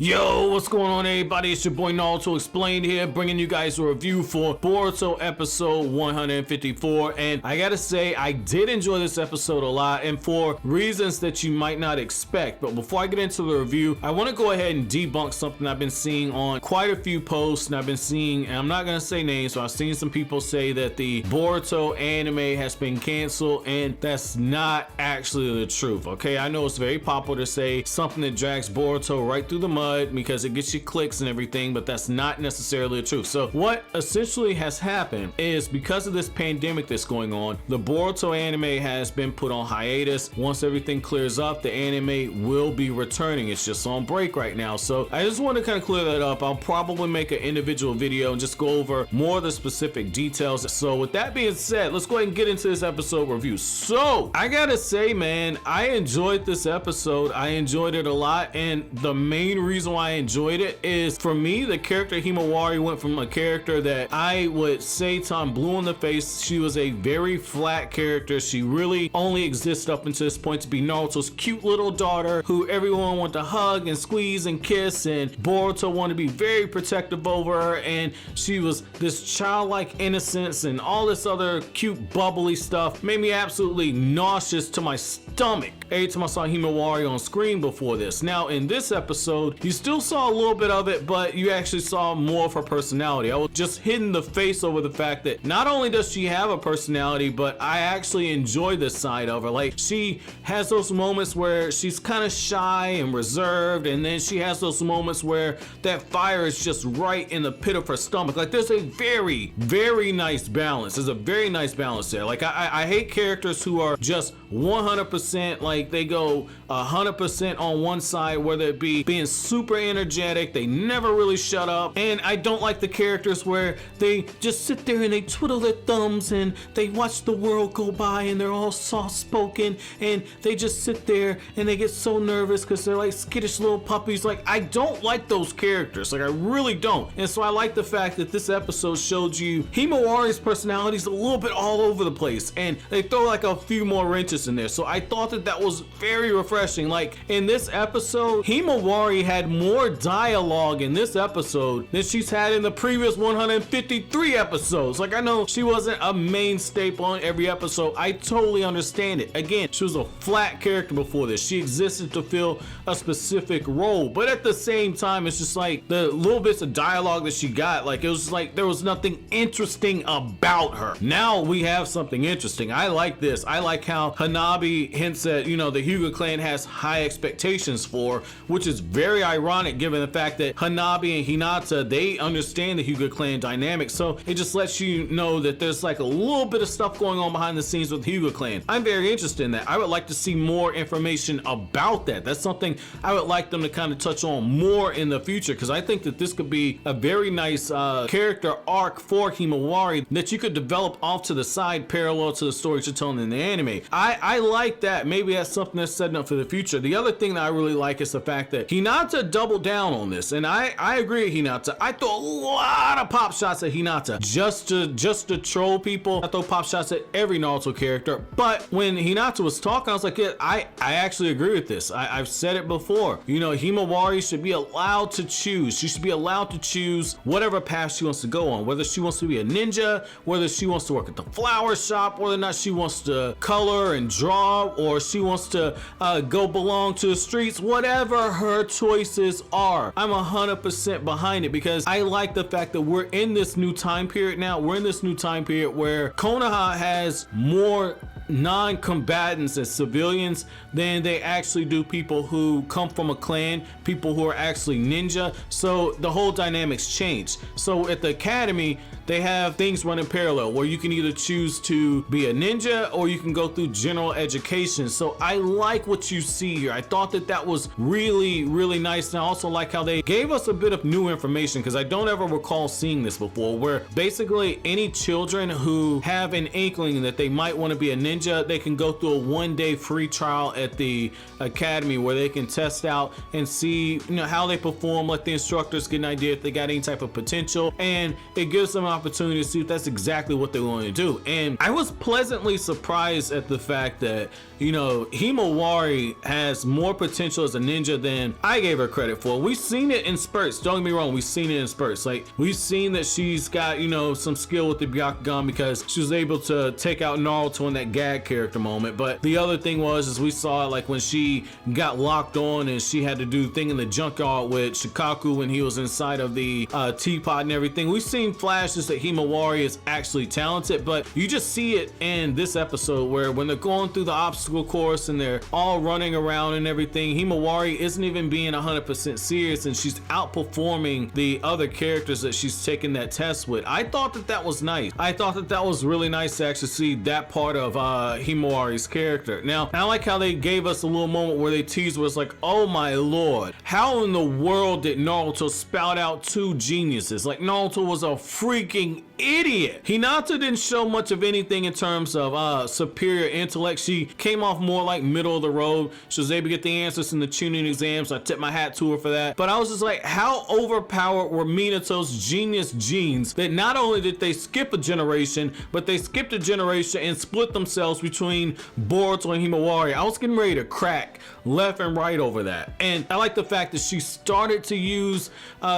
Yo, what's going on everybody? It's your boy Naruto Explained here, bringing you guys a review for Boruto episode 154. And I gotta say, I did enjoy this episode a lot, and for reasons that you might not expect. But before I get into the review, I want to go ahead and debunk something I've been seeing on quite a few posts, and I've been seeing, and I'm not gonna say names, so I've seen some people say that the Boruto anime has been canceled, and that's not actually the truth. Okay, I know it's very popular to say something that drags Boruto right through the mud because it gets you clicks and everything, but that's not necessarily the truth. So what essentially has happened is, because of this pandemic that's going on, the Boruto anime has been put on hiatus. Once everything clears up, the anime will be returning. It's just on break right now. So I just want to kind of clear that up. I'll probably make an individual video and just go over more of the specific details. So with that being said, let's go ahead and get into this episode review. So I gotta say, man, I enjoyed this episode. I enjoyed it a lot, and the main reason why I enjoyed it is, for me, the character Himawari went from a character that I would say Tom blue in the face. She was a very flat character. She really only exists up until this point to be Naruto's cute little daughter who everyone wanted to hug and squeeze and kiss, and Boruto wanted to be very protective over her, and she was this childlike innocence and all this other cute bubbly stuff. Made me absolutely nauseous to my stomach every time I saw Himawari on screen before this. Now in this episode, you still saw a little bit of it, but you actually saw more of her personality. I was just hitting the face over the fact that not only does she have a personality, but I actually enjoy this side of her. Like, she has those moments where she's kind of shy and reserved, and then she has those moments where that fire is just right in the pit of her stomach. Like, there's a very, very nice balance. There's a very nice balance there. Like, I hate characters who are just 100%, like they go 100% on one side, whether it be being super energetic, they never really shut up. And I don't like the characters where they just sit there and they twiddle their thumbs and they watch the world go by and they're all soft spoken and they just sit there and they get so nervous because they're like skittish little puppies. Like, I don't like those characters. Like, I really don't. And so I like the fact that this episode showed you Himawari's personality is a little bit all over the place, and they throw like a few more wrenches in there. So I thought that that was very refreshing. Like, in this episode, Himawari had more dialogue in this episode than she's had in the previous 153 episodes. Like, I know she wasn't a main staple on every episode. I totally understand it. Again, she was a flat character before this. She existed to fill a specific role, but at the same time, it's just like the little bits of dialogue that she got, like, it was like there was nothing interesting about her. Now we have something interesting. I like this. I like how Hanabi hints at, you know, the Hyuga clan has high expectations for, which is very ironic given the fact that Hanabi and Hinata, they understand the Hyuga clan dynamic. So it just lets you know that there's like a little bit of stuff going on behind the scenes with the Hyuga clan. I'm very interested in that. I would like to see more information about that. That's something I would like them to kind of touch on more in the future, because I think that this could be a very nice character arc for Himawari that you could develop off to the side parallel to the stories you're telling in the anime. I like that. Maybe that's something that's setting up for the future. The other thing that I really like is the fact that Hinata doubled down on this, and I agree with Hinata. I throw a lot of pop shots at Hinata just to troll people. I throw pop shots at every Naruto character, but when Hinata was talking, I was like, yeah, I actually agree with this. I've said it before. You know, Himawari should be allowed to choose. She should be allowed to choose whatever path she wants to go on, whether she wants to be a ninja, whether she wants to work at the flower shop, whether or not she wants to color and draw, or she wants to go belong to the streets. Whatever her choices are, I'm 100% behind it, because I like the fact that we're in this new time period now. We're in this new time period where Konoha has more non-combatants as civilians than they actually do people who come from a clan, people who are actually ninja. So the whole dynamics changed. So at the academy, they have things running parallel where you can either choose to be a ninja or you can go through general education. So I like what you see here. I thought that that was really, really nice. And I also like how they gave us a bit of new information, because I don't ever recall seeing this before, where basically any children who have an inkling that they might want to be a ninja, they can go through a one-day free trial at the academy where they can test out and see, you know, how they perform. Let the instructors get an idea if they got any type of potential, and it gives them an opportunity to see if that's exactly what they want to do. And I was pleasantly surprised at the fact that, you know, Himawari has more potential as a ninja than I gave her credit for. We've seen it in spurts, don't get me wrong, we've seen it in spurts. Like, we've seen that she's got, you know, some skill with the Byakugan because she was able to take out Naruto in that gag character moment. But the other thing was, is we saw it like when she got locked on and she had to do the thing in the junkyard with Shikaku when he was inside of the teapot and everything. We've seen flashes that Himawari is actually talented, but you just see it in this episode where when they're going through the obstacle course and they're all running around and everything, Himawari isn't even being 100% serious and she's outperforming the other characters that she's taking that test with. I thought that that was nice. I thought that that was really nice to actually see that part of Himawari's character. Now, I like how they gave us a little moment where they teased was like, oh my lord, how in the world did Naruto spout out two geniuses? Like, Naruto was a freaking idiot. Hinata didn't show much of anything in terms of superior intellect. She came off more like middle of the road. She was able to get the answers in the tuning exams. I tip my hat to her for that. But I was just like, how overpowered were Minato's genius genes that not only did they skip a generation, but they skipped a generation and split themselves between Boruto and Himawari. I was getting ready to crack left and right over that. And I like the fact that she started to use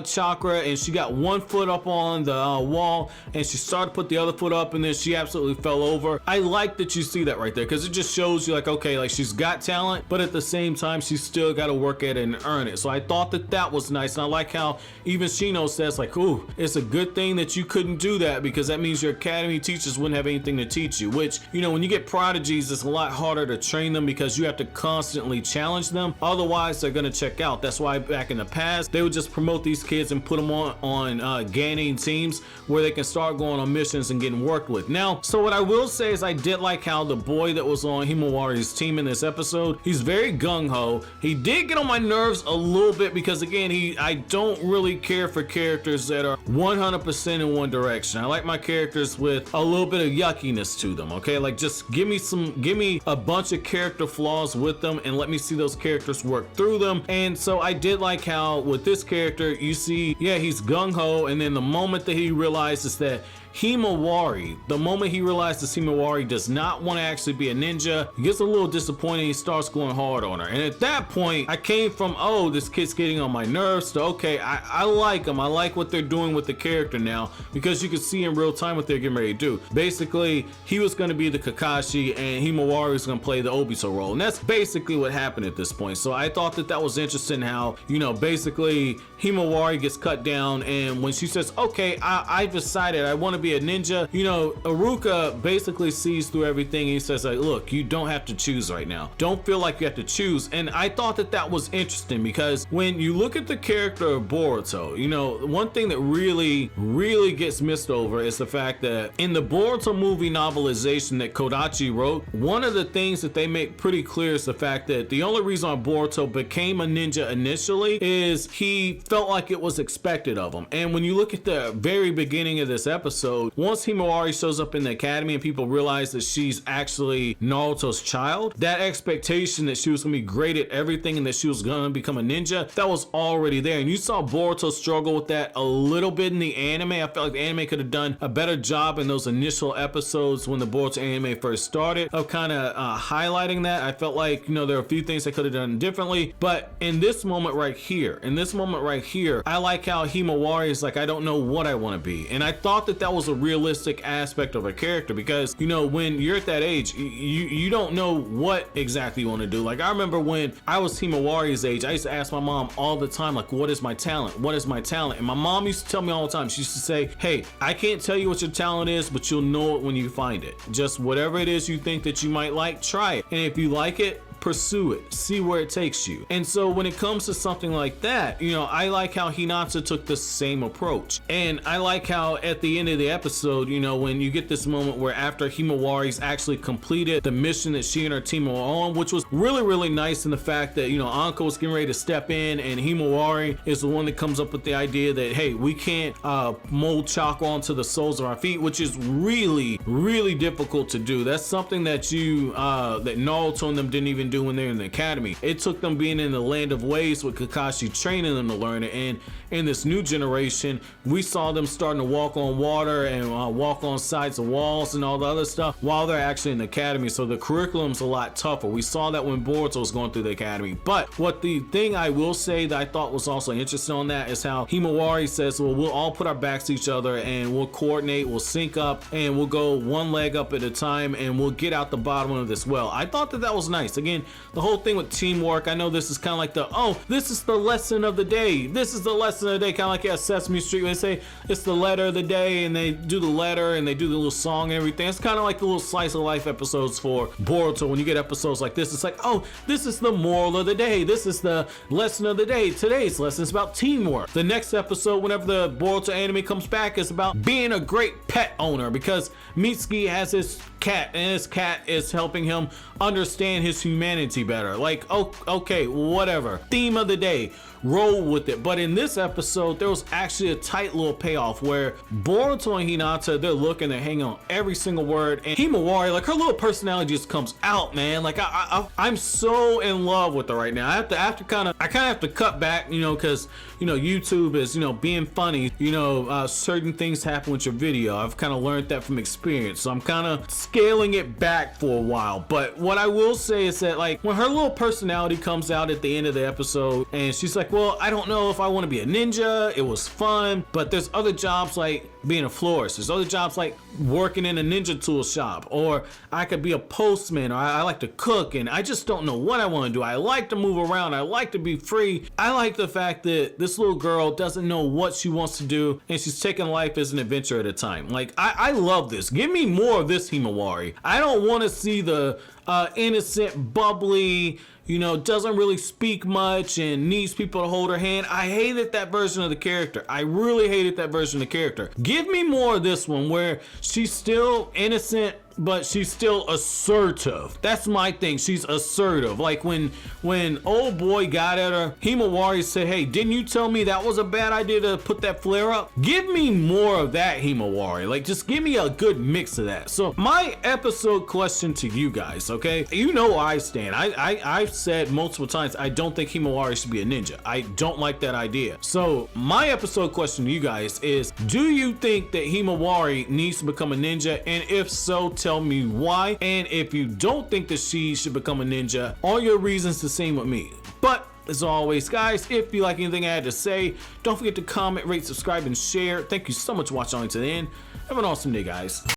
chakra and she got one foot up on the wall and she started to put the other foot up and then she absolutely fell over. I like that you see that right there because it just shows you like, okay, like she's got talent, but at the same time she's still got to work at it and earn it. So I thought that that was nice, and I like how even Shino says like, ooh, it's a good thing that you couldn't do that because that means your academy teachers wouldn't have anything to teach you, which, you know, when you get prodigies, it's a lot harder to train them because you have to constantly challenge them, otherwise they're gonna check out. That's why back in the past they would just promote these kids and put them on gaining teams where they can start going on missions and getting worked with. Now, so what I will say is I did like how the boy that was on Himawari's team in this episode, he's very gung-ho. He did get on my nerves a little bit because again, I don't really care for characters that are 100% in one direction. I like my characters with a little bit of yuckiness to them, okay? Like, just give me a bunch of character flaws with them and let me see those characters work through them. And so I did like how with this character, you see, yeah, he's gung-ho, and then the moment that he realizes that Himawari, the moment he realizes Himawari does not want to actually be a ninja, he gets a little disappointed. He starts going hard on her, and at that point I came from, oh, this kid's getting on my nerves, to okay, I like him. I like what they're doing with the character now because you can see in real time what they're getting ready to do. Basically, he was going to be the Kakashi and Himawari was going to play the Obito role, and that's basically what happened at this point. So I thought that that was interesting how, you know, basically Himawari gets cut down, and when she says, okay, I've decided I want to be a ninja, you know, Iruka basically sees through everything. He says like, look, you don't have to choose right now. Don't feel like you have to choose. And I thought that that was interesting because when you look at the character of Boruto, you know, one thing that really gets missed over is the fact that in the Boruto movie novelization that Kodachi wrote, one of the things that they make pretty clear is the fact that the only reason why Boruto became a ninja initially is he felt like it was expected of him. And when you look at the very beginning of this episode, once Himawari shows up in the academy and people realize that she's actually Naruto's child, that expectation that she was gonna be great at everything and that she was gonna become a ninja, that was already there. And you saw Boruto struggle with that a little bit in the anime. I felt like the anime could have done a better job in those initial episodes when the Boruto anime first started of kind of highlighting that. I felt like, you know, there are a few things they could have done differently, but in this moment right here, I like how Himawari is like, I don't know what I want to be. And I thought that that was a realistic aspect of a character because, you know, when you're at that age, you don't know what exactly you want to do. Like, I remember when I was Himawari's age, I used to ask my mom all the time, like, what is my talent? What is my talent? And my mom used to tell me all the time, she used to say, hey, I can't tell you what your talent is, but you'll know it when you find it. Just whatever it is you think that you might like, try it. And if you like it, pursue it, see where it takes you. And so when it comes to something like that, you know, I like how Hinata took the same approach. And I like how at the end of the episode, you know, when you get this moment where after Himawari's actually completed the mission that she and her team were on, which was really nice in the fact that, you know, Anko was getting ready to step in and Himawari is the one that comes up with the idea that, hey, we can't mold chakra onto the soles of our feet, which is really difficult to do. That's something that that Naruto and them didn't even do when they're in the academy. It took them being in the land of waves with Kakashi training them to learn it, and in this new generation we saw them starting to walk on water and walk on sides of walls and all the other stuff while they're actually in the academy. So the curriculum's a lot tougher. We saw that when Boruto was going through the academy. But what the thing I will say that I thought was also interesting on that is how Himawari says, well, we'll all put our backs to each other and we'll coordinate, we'll sync up, and we'll go one leg up at a time and we'll get out the bottom of this well. I thought that was nice. Again, the whole thing with teamwork, I know this is kind of like this is the lesson of the day. This is the lesson of the day, kind of like at Sesame Street when they say it's the letter of the day and they do the letter and they do the little song and everything. It's kind of like the little slice of life episodes for Boruto. When you get episodes like this, it's like, oh, this is the moral of the day. This is the lesson of the day. Today's lesson is about teamwork. The next episode, whenever the Boruto anime comes back, is about being a great pet owner, because Mitsuki has his cat and his cat is helping him understand his humanity better. Like, okay, whatever. Theme of the day, roll with it. But in this episode, there was actually a tight little payoff where Boruto and Hinata, they're looking, they're hanging on every single word, and Himawari, like, her little personality just comes out, man. Like, I'm so in love with her right now. I kind of have to cut back, because YouTube is being funny. Certain things happen with your video. I've kind of learned that from experience, so I'm kind of scaling it back for a while. But what I will say is that, like, when her little personality comes out at the end of the episode and she's like, well, I don't know if I want to be a ninja, it was fun, but there's other jobs like being a florist, there's other jobs like working in a ninja tool shop, or I could be a postman, or I like to cook, and I just don't know what I want to do. I like to move around, I like to be free. I like the fact that this little girl doesn't know what she wants to do and she's taking life as an adventure at a time. Like, I love this. Give me more of this Himawari. I don't want to see the innocent, bubbly, doesn't really speak much and needs people to hold her hand. I hated that version of the character. I really hated that version of the character. Give me more of this one where she's still innocent, but she's still assertive. That's my thing. She's assertive. Like when old boy got at her, Himawari said, hey, didn't you tell me that was a bad idea to put that flare up? Give me more of that, Himawari. Like, just give me a good mix of that. So my episode question to you guys, okay? You know where I stand. I've said multiple times, I don't think Himawari should be a ninja. I don't like that idea. So my episode question to you guys is, do you think that Himawari needs to become a ninja? And if so, tell me why. And if you don't think that she should become a ninja, all your reasons the same with me. But as always, guys, if you like anything I had to say, don't forget to comment, rate, subscribe, and share. Thank you so much for watching all the way to the end. Have an awesome day, guys.